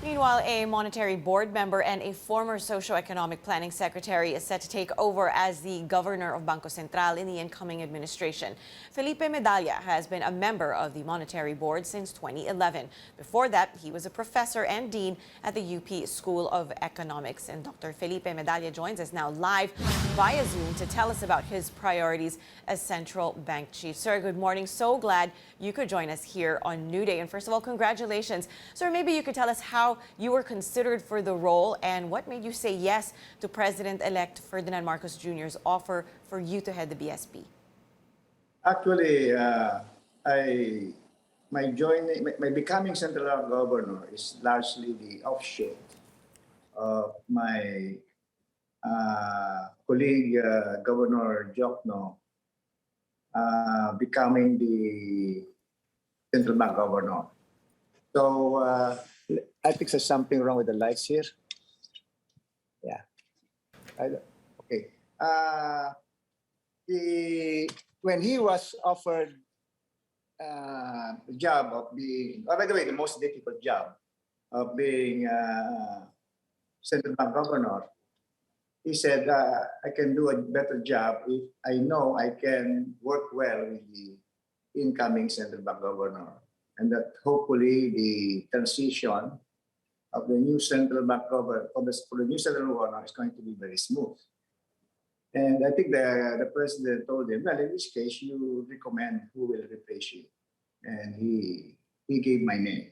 Meanwhile, a monetary board member and a former socioeconomic planning secretary is set to take over as the governor of Banko Sentral in the incoming administration. Felipe Medalla has been a member of the monetary board since 2011. Before that, he was a professor and dean at the UP School of Economics. And Dr. Felipe Medalla joins us now live via Zoom to tell us about his priorities as central bank chief. Sir, good morning. So glad you could join us here on New Day. And first of all, congratulations. Sir, maybe you could tell us how you were considered for the role and what made you say yes to President-elect Ferdinand Marcos Jr.'s offer for you to head the BSP. Actually, my becoming central bank governor is largely the offshoot of my colleague, Governor Jokno, becoming the central bank governor. So I think there's something wrong with the lights here. Yeah. Okay. When he was offered the job of being, by the way, the most difficult job of being central bank governor, he said, I can do a better job if I know I can work well with the incoming central bank governor. And that hopefully the transition of the new central bank governor, for the new central governor is going to be very smooth. And I think the president told him, well, in this case, you recommend who will replace you. And he gave my name.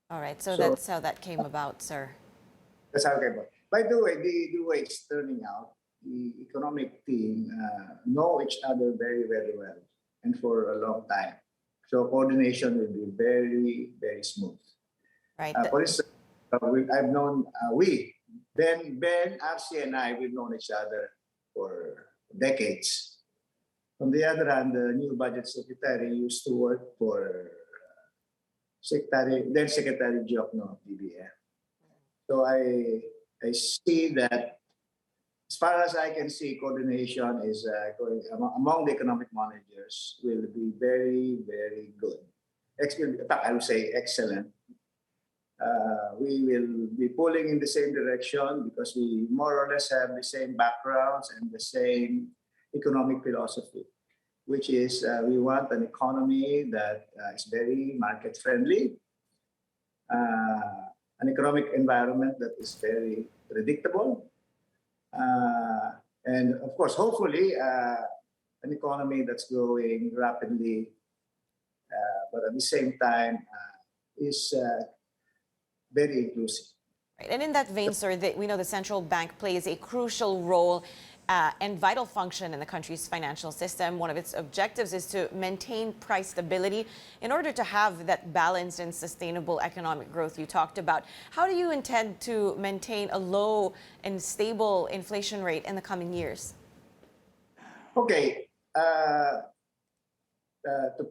All right, so that's how that came about, sir. That's how it came about. By the way, the way it's turning out, the economic team know each other very, very well and for a long time. So coordination will be very, very smooth. Right. For instance, I've known, Ben, RC, and I, we've known each other for decades. On the other hand, the new budget secretary used to work for Secretary Jokno of DBM. So I see that, as far as I can see, coordination is going among the economic managers will be very, very good. In fact, I would say excellent. We will be pulling in the same direction because we more or less have the same backgrounds and the same economic philosophy, which is we want an economy that is very market friendly, an economic environment that is very predictable, and of course, hopefully, an economy that's growing rapidly, but at the same time is very inclusive. Right. And in that vein, sir, we know the central bank plays a crucial role and vital function in the country's financial system. One of its objectives is to maintain price stability in order to have that balanced and sustainable economic growth you talked about. How do you intend to maintain a low and stable inflation rate in the coming years? Okay. To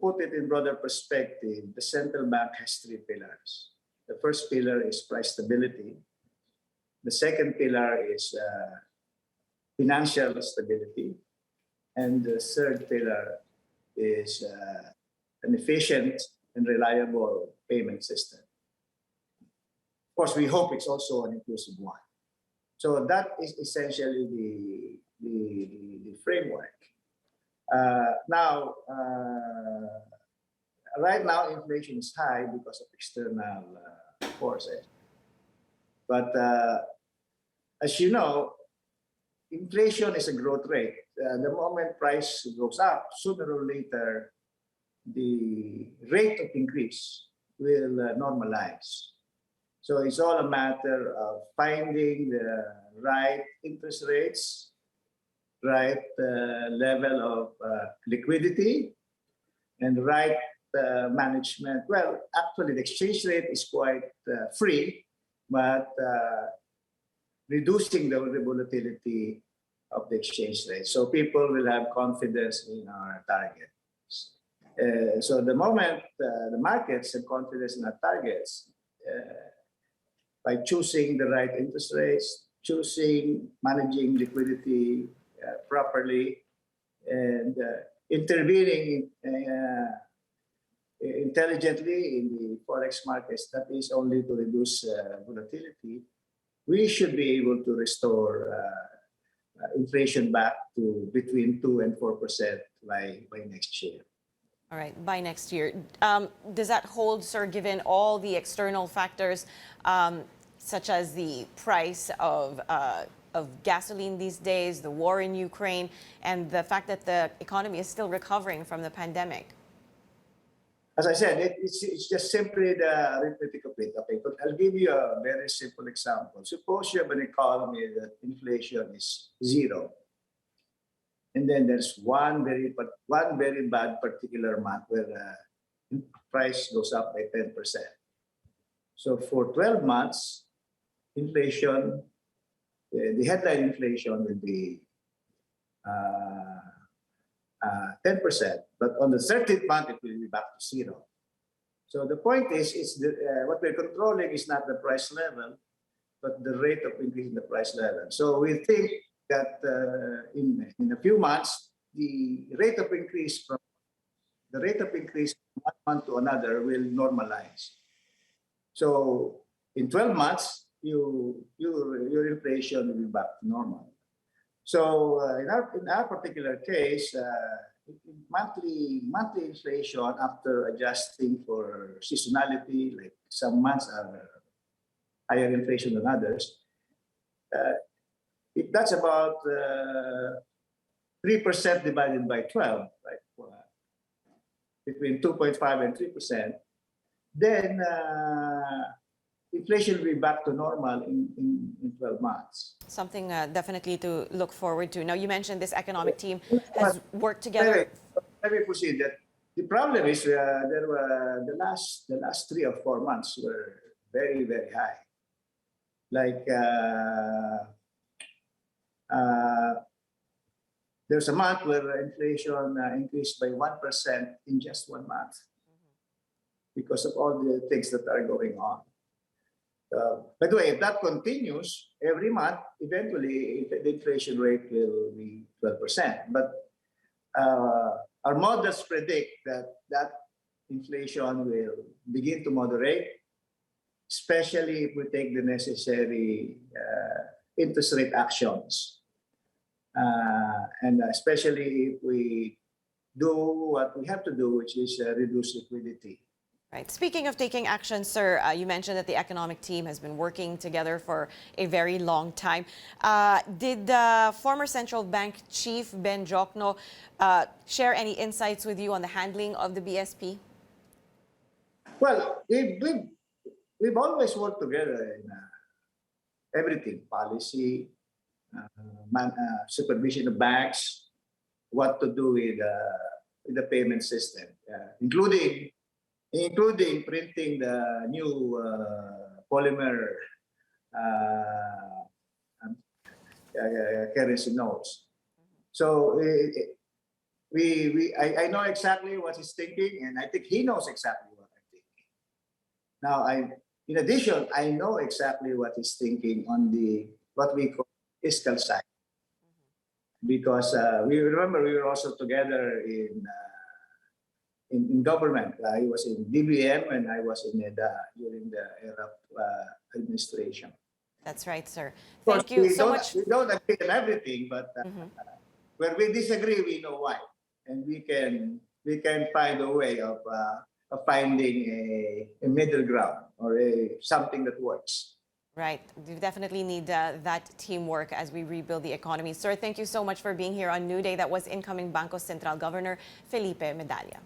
put it in broader perspective, the central bank has three pillars. The first pillar is price stability. The second pillar is financial stability. And the third pillar is an efficient and reliable payment system. Of course, we hope it's also an inclusive one. So that is essentially the framework. Right now, inflation is high because of external forces. But as you know, inflation is a growth rate. The moment price goes up, sooner or later, the rate of increase will normalize. So it's all a matter of finding the right interest rates, right level of liquidity, and right management. Well, actually, the exchange rate is quite free, but reducing the volatility of the exchange rate. So people will have confidence in our targets. So the moment the markets have confidence in our targets, by choosing the right interest rates, managing liquidity properly, and intervening intelligently in the forex markets, that is only to reduce volatility, we should be able to restore inflation back to between 2 and 4% by next year. All right, by next year. Does that hold, sir, given all the external factors, such as the price of gasoline these days, the war in Ukraine, and the fact that the economy is still recovering from the pandemic? As I said, it's just simply the arithmetic of it. Okay, but I'll give you a very simple example. Suppose you have an economy that inflation is 0. And then there's one very bad particular month where the price goes up by 10%. So for 12 months, inflation, the headline inflation will be 10%, but on the 13th month, it will be back to 0. So the point is, what we're controlling is not the price level, but the rate of increase in the price level. So we think that in a few months, the rate of increase from one month to another will normalize. So in 12 months, your inflation will be back to normal. So in our particular case, monthly inflation after adjusting for seasonality, like some months are higher inflation than others, that's about 3% divided by 12, right? Between 2.5 and 3%. Then inflation will be back to normal in 12 months. Something definitely to look forward to. Now, you mentioned this economic team has worked together. Let me proceed. That the problem is there were the last 3 or 4 months were very, very high. Like there's a month where inflation increased by 1% in just 1 month because of all the things that are going on. By the way, if that continues every month, eventually the inflation rate will be 12%. But our models predict that inflation will begin to moderate, especially if we take the necessary interest rate actions. And especially if we do what we have to do, which is reduce liquidity. Right. Speaking of taking action, sir, you mentioned that the economic team has been working together for a very long time. Did former Central Bank Chief Ben Jokno share any insights with you on the handling of the BSP? Well, we've always worked together in everything, policy, supervision of banks, what to do with the payment system, including printing the new polymer currency notes. So I know exactly what he's thinking, and I think he knows exactly what I'm thinking. Now, in addition, I know exactly what he's thinking on what we call fiscal side, because we remember we were also together in government. He was in DBM and I was in EDA during the era of administration. That's right, sir. Thank you so much. We don't agree on everything, but where we disagree, we know why, and we can find a way of finding a middle ground or something that works. Right. We definitely need that teamwork as we rebuild the economy. Sir, thank you so much for being here on New Day. That was incoming Banko Sentral Governor Felipe Medalla.